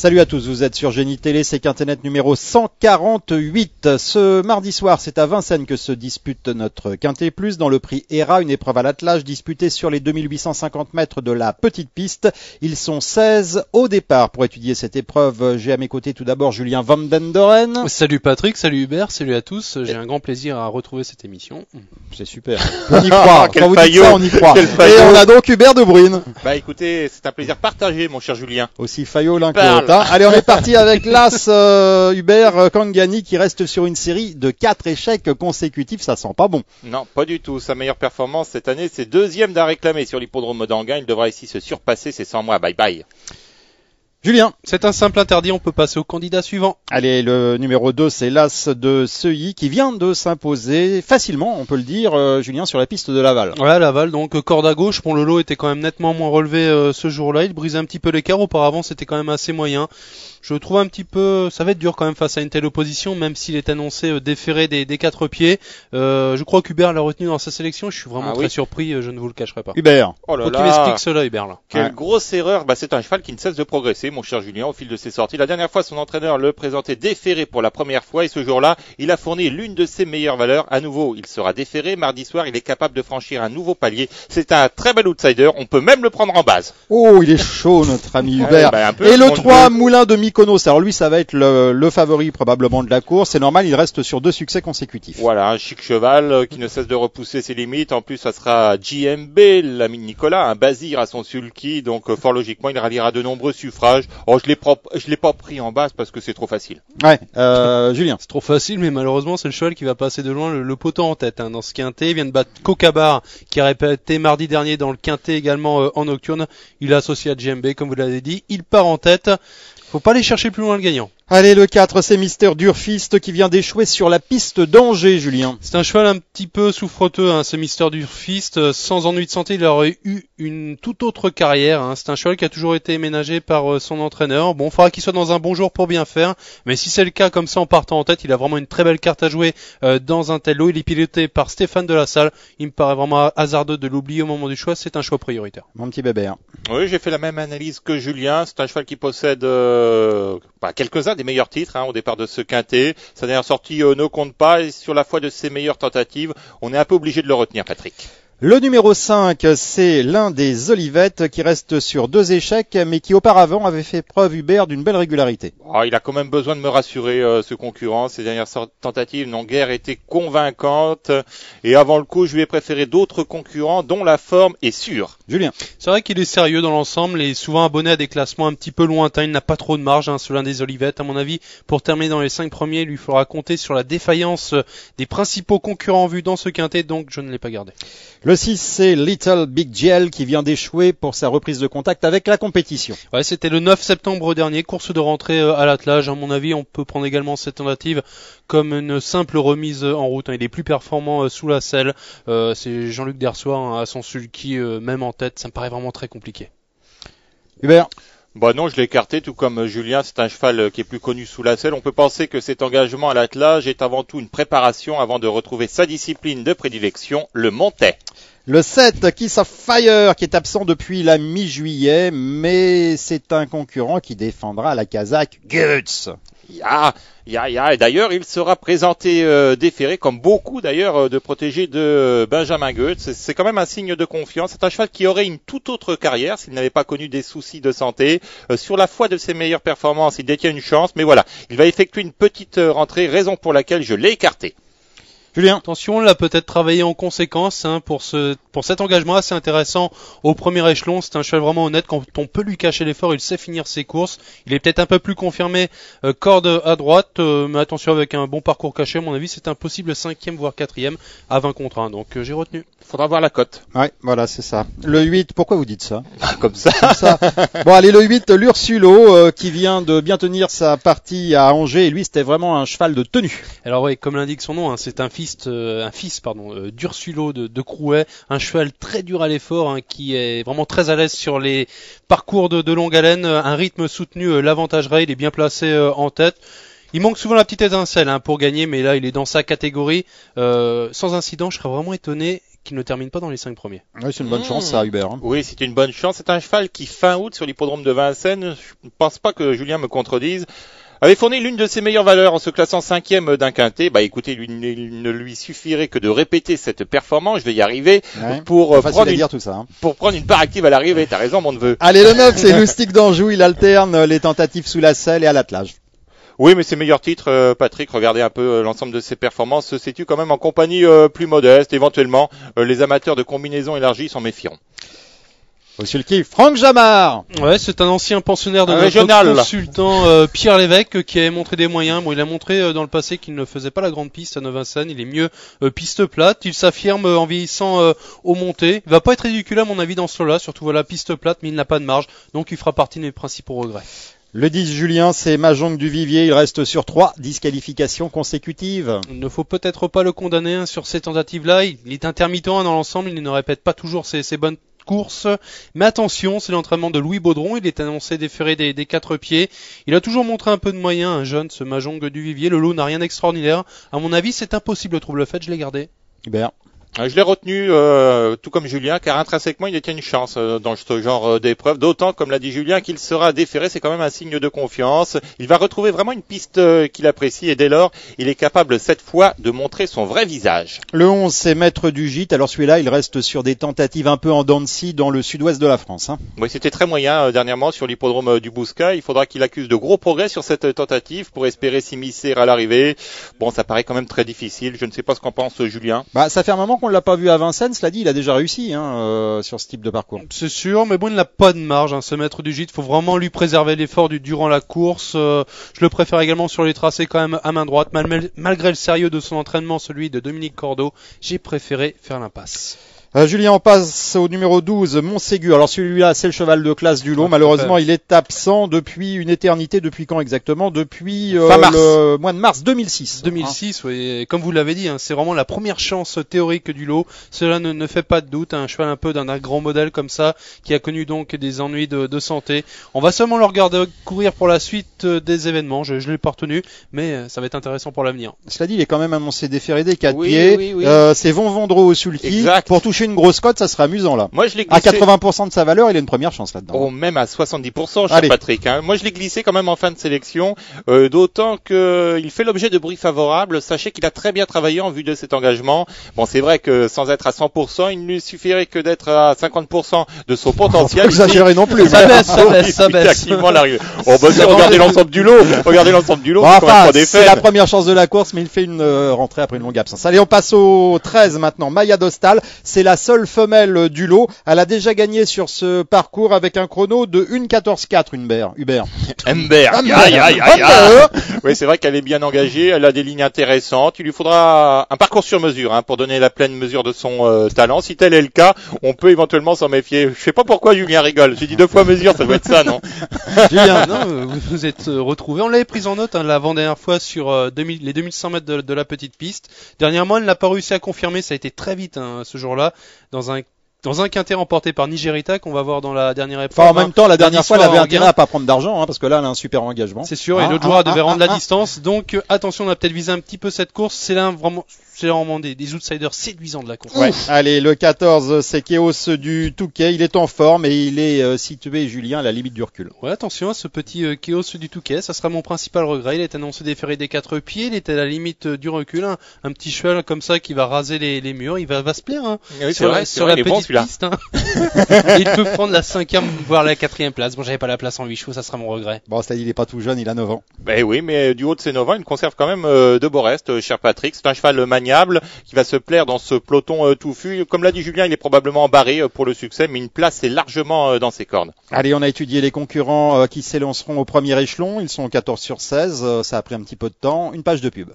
Salut à tous, vous êtes sur Génie Télé, c'est Quinténet numéro 148. Ce mardi soir, c'est à Vincennes que se dispute notre Quintet Plus dans le prix ERA, une épreuve à l'attelage disputée sur les 2850 mètres de la petite piste. Ils sont 16 au départ. Pour étudier cette épreuve, j'ai à mes côtés tout d'abord Julien Van Den Doren. Salut Patrick, salut Hubert, salut à tous. J'ai un grand plaisir à retrouver cette émission. C'est super. On y croit. Quand vous dites ça, on y croit. Et on a donc Hubert de Bruyne. Bah écoutez, c'est un plaisir partagé, mon cher Julien. Aussi faillot l'un que l'autre. Allez, on est parti avec l'As Hubert Kangani qui reste sur une série de 4 échecs consécutifs. Ça sent pas bon. Non, pas du tout. Sa meilleure performance cette année, c'est deuxième d'à réclamer sur l'hippodrome d'Anguin. Il devra ici se surpasser. C'est sans moi. Bye bye. Julien. C'est un simple interdit, on peut passer au candidat suivant. Allez, le numéro 2, c'est l'As de Seuilly qui vient de s'imposer facilement, on peut le dire, Julien, sur la piste de Laval. Ouais, Laval, donc corde à gauche. Bon, le lot était quand même nettement moins relevé ce jour-là. Il brisait un petit peu l'écart. Auparavant, c'était quand même assez moyen. Je trouve un petit peu, ça va être dur quand même face à une telle opposition, même s'il est annoncé déféré des 4 pieds. Je crois qu'Hubert l'a retenu dans sa sélection. Je suis vraiment très surpris, je ne vous le cacherai pas. Hubert. Oh là faut là. qu'il m'explique cela, Hubert, là. Quelle grosse erreur. Bah, c'est un cheval qui ne cesse de progresser, mon cher Julien, au fil de ses sorties. La dernière fois, son entraîneur le présentait déféré pour la première fois et ce jour-là, il a fourni l'une de ses meilleures valeurs. À nouveau, il sera déféré. Mardi soir, il est capable de franchir un nouveau palier. C'est un très bel outsider. On peut même le prendre en base. Oh, il est chaud, notre ami Hubert. Bah, et le 3, Moulin de Mykonos. Alors lui, ça va être le favori probablement de la course. C'est normal, il reste sur 2 succès consécutifs. Voilà, un chic cheval qui ne cesse de repousser ses limites. En plus, ça sera JMB, l'ami de Nicolas, un Bazir à son sulky. Donc, fort logiquement, il ralliera de nombreux suffrages. Oh, je l'ai pas pris en base parce que c'est trop facile. Ouais, Julien. C'est trop facile, mais malheureusement, c'est le cheval qui va passer de loin le poteau en tête. Dans ce quintet, il vient de battre Kokabar, qui a répété mardi dernier dans le quintet également en nocturne. Il est associé à JMB, comme vous l'avez dit. Il part en tête. Faut pas aller chercher plus loin le gagnant. Allez, le 4, c'est Mister Durfist qui vient d'échouer sur la piste d'Angers, Julien. C'est un cheval un petit peu souffreteux, ce Mister Durfist. Sans ennui de santé, il aurait eu une toute autre carrière. C'est un cheval qui a toujours été ménagé par son entraîneur. Bon, il faudra qu'il soit dans un bon jour pour bien faire. Mais si c'est le cas, comme ça, en partant en tête, il a vraiment une très belle carte à jouer dans un tel lot. Il est piloté par Stéphane Delassalle. Il me paraît vraiment hasardeux de l'oublier au moment du choix. C'est un choix prioritaire. Mon petit bébé. Oui, j'ai fait la même analyse que Julien. C'est un cheval qui possède quelques-uns des meilleurs titres au départ de ce quintet. Sa dernière sortie ne compte pas et sur la foi de ses meilleures tentatives, on est un peu obligé de le retenir, Patrick. Le numéro 5, c'est l'un des Olivettes qui reste sur 2 échecs, mais qui auparavant avait fait preuve, Hubert, d'une belle régularité. Il a quand même besoin de me rassurer, ce concurrent. Ses dernières tentatives n'ont guère été convaincantes. Et avant le coup, je lui ai préféré d'autres concurrents dont la forme est sûre. Julien. C'est vrai qu'il est sérieux dans l'ensemble et souvent abonné à des classements un petit peu lointains. Il n'a pas trop de marge, sur l'un des Olivettes. À mon avis, pour terminer dans les 5 premiers, il lui faudra compter sur la défaillance des principaux concurrents vus dans ce quintet, donc je ne l'ai pas gardé. Le 6, c'est Little Big Gel qui vient d'échouer pour sa reprise de contact avec la compétition. Ouais, c'était le 9 septembre dernier, course de rentrée à l'attelage. À mon avis, on peut prendre également cette tentative comme une simple remise en route. Il est plus performant sous la selle. C'est Jean-Luc Dersoir à son sulky, même en tête. Ça me paraît vraiment très compliqué. Hubert. Non, je l'ai écarté, tout comme Julien, c'est un cheval qui est plus connu sous la selle. On peut penser que cet engagement à l'attelage est avant tout une préparation avant de retrouver sa discipline de prédilection, le montais. Le 7, Kiss of Fire, qui est absent depuis la mi-juillet, mais c'est un concurrent qui défendra la casaque Guts. Et d'ailleurs, il sera présenté déféré, comme beaucoup d'ailleurs de protégés de Benjamin Goetz. C'est quand même un signe de confiance. C'est un cheval qui aurait une toute autre carrière s'il n'avait pas connu des soucis de santé. Sur la foi de ses meilleures performances, il détient une chance, mais voilà, il va effectuer une petite rentrée, raison pour laquelle je l'ai écarté. Julien. Attention, on l'a peut-être travaillé en conséquence pour cet engagement assez intéressant au premier échelon. C'est un cheval vraiment honnête. Quand on peut lui cacher l'effort, il sait finir ses courses. Il est peut-être un peu plus confirmé corde à droite, mais attention, avec un bon parcours caché, à mon avis, c'est un possible 5e voire 4e à 20 contre 1. Donc j'ai retenu. Faudra voir la cote. Ouais, voilà, c'est ça. Le 8, pourquoi vous dites ça? Comme ça. Bon, allez, le 8, l'Ursulo, qui vient de bien tenir sa partie à Angers. Et lui, c'était vraiment un cheval de tenue. Alors oui, comme l'indique son nom, c'est un fils d'Ursulo de Crouet, un cheval très dur à l'effort, qui est vraiment très à l'aise sur les parcours de longue haleine, un rythme soutenu, l'avantagerait, il est bien placé en tête. Il manque souvent la petite étincelle pour gagner, mais là il est dans sa catégorie. Sans incident, je serais vraiment étonné qu'il ne termine pas dans les 5 premiers. Oui, c'est une bonne chance, ça, Hubert. Oui, c'est une bonne chance. C'est un cheval qui, fin août, sur l'hippodrome de Vincennes, je ne pense pas que Julien me contredise, avait fourni l'une de ses meilleures valeurs en se classant 5e d'un quintet. Bah écoutez, il ne lui suffirait que de répéter cette performance, je vais y arriver, pour prendre une part active à l'arrivée. T'as raison, mon neveu. Allez, le 9, c'est Loustic d'Anjou, il alterne les tentatives sous la selle et à l'attelage. Oui, mais ses meilleurs titres, Patrick, regardez un peu l'ensemble de ses performances, se situe quand même en compagnie plus modeste. Éventuellement, les amateurs de combinaisons élargies s'en méfieront. Monsieur le kiff, Franck Jamard. Ouais, c'est un ancien pensionnaire de notre consultant Pierre Lévesque qui avait montré des moyens. Bon, il a montré dans le passé qu'il ne faisait pas la grande piste à Vincennes. Il est mieux piste plate. Il s'affirme en vieillissant aux montées. Il va pas être ridicule à mon avis dans ce lot-là. Surtout voilà, piste plate, mais il n'a pas de marge. Donc il fera partie de mes principaux regrets. Le 10 Julien, c'est Mahjong du Vivier. Il reste sur 3 disqualifications consécutives. Il ne faut peut-être pas le condamner sur ces tentatives-là. Il est intermittent dans l'ensemble. Il ne répète pas toujours ses bonnes course, mais attention, c'est l'entraînement de Louis Baudron, il est annoncé déféré des 4 pieds, il a toujours montré un peu de moyens, un jeune, ce Mahjong du Vivier, le lot n'a rien d'extraordinaire, à mon avis c'est impossible de trouver le fait, je l'ai gardé. Hubert. Je l'ai retenu, tout comme Julien, car intrinsèquement il détient une chance dans ce genre d'épreuve, d'autant, comme l'a dit Julien, qu'il sera déféré, c'est quand même un signe de confiance. Il va retrouver vraiment une piste qu'il apprécie et dès lors, il est capable cette fois de montrer son vrai visage. Le 11, c'est Maître du Gîte. Alors celui-là, il reste sur des tentatives un peu en dents de scie dans le sud-ouest de la France. Oui, c'était très moyen dernièrement sur l'hippodrome du Bouscat. Il faudra qu'il accuse de gros progrès sur cette tentative pour espérer s'immiscer à l'arrivée. Bon, ça paraît quand même très difficile. Je ne sais pas ce qu'en pense Julien. Ça fait un moment qu'on l'a pas vu à Vincennes, cela dit, il a déjà réussi sur ce type de parcours. C'est sûr, mais bon, il n'a pas de marge, ce Maître du Gîte. Faut vraiment lui préserver l'effort durant la course. Je le préfère également sur les tracés quand même à main droite. Malgré le sérieux de son entraînement, celui de Dominique Cordeau, j'ai préféré faire l'impasse. Julien, on passe au numéro 12, Montségur. Alors celui-là, c'est le cheval de classe du lot. Malheureusement, il est absent depuis une éternité. Depuis quand exactement? Depuis le mois de mars 2006. 2006, oui. Et comme vous l'avez dit, c'est vraiment la première chance théorique du lot. Cela ne fait pas de doute. Un cheval un peu d'un grand modèle comme ça, qui a connu donc des ennuis de santé. On va seulement le regarder courir pour la suite des événements. Je l'ai pas retenu, mais ça va être intéressant pour l'avenir. Cela dit, il est quand même annoncé déféré des 4 pieds. Oui. C'est Von Vendreau au sulky. Pour toucher une grosse cote, ça serait amusant là. Moi, je l'ai glissé... À 80% de sa valeur, il a une première chance là-dedans. Oh, même à 70%, cher Patrick. Moi, je l'ai glissé quand même en fin de sélection, d'autant que il fait l'objet de bruits favorables. Sachez qu'il a très bien travaillé en vue de cet engagement. Bon, c'est vrai que sans être à 100%, il ne lui suffirait que d'être à 50% de son potentiel. Faut pas exagérer non plus. Ça baisse. Regardez l'ensemble du lot. C'est la première chance de la course, mais il fait une rentrée après une longue absence. Allez, on passe au 13 maintenant. Maya Dostal, c'est la seule femelle du lot. Elle a déjà gagné sur ce parcours avec un chrono de 1:14.4, Hubert. Oui, c'est vrai qu'elle est bien engagée. Elle a des lignes intéressantes. Il lui faudra un parcours sur mesure pour donner la pleine mesure de son talent. Si tel est le cas, on peut éventuellement s'en méfier. Je sais pas pourquoi Julien rigole. J'ai dit 2 fois mesure, ça doit être ça, non? Julien, non, vous êtes retrouvé. On l'avait prise en note l'avant-dernière fois sur les 2100 mètres de la petite piste. Dernièrement, elle n'a pas réussi à confirmer. Ça a été très vite ce jour-là dans un quintet remporté par Nigerita qu'on va voir dans la dernière épreuve. En même temps, la dernière fois, elle avait intérêt à pas prendre d'argent, parce que là, elle a un super engagement. C'est sûr, et l'autre jour, elle devait rendre la distance. Donc, attention, on a peut-être visé un petit peu cette course. C'est vraiment des outsiders séduisants de la course. Ouais. Allez, le 14, c'est Kéos du Touquet. Il est en forme et il est situé, Julien, à la limite du recul. Ouais, attention à ce petit Kéos du Touquet. Ça sera mon principal regret. Il est annoncé déféré des 4 pieds. Il est à la limite du recul. Un petit cheval comme ça qui va raser les murs. Il va se plaire. Oui, sur la petite piste. Il peut prendre la 5e, voire la 4e place. Bon, j'avais pas la place en 8 chevaux. Ça sera mon regret. Bon, c'est-à-dire, il est pas tout jeune. Il a 9 ans. Ben oui, mais du haut de ses 9 ans, il conserve quand même de beaux restes, cher Patrick. C'est un cheval maniable qui va se plaire dans ce peloton touffu. Comme l'a dit Julien, il est probablement barré pour le succès, mais une place est largement dans ses cordes. Allez, on a étudié les concurrents qui s'élanceront au premier échelon. Ils sont 14 sur 16. Ça a pris un petit peu de temps. Une page de pub.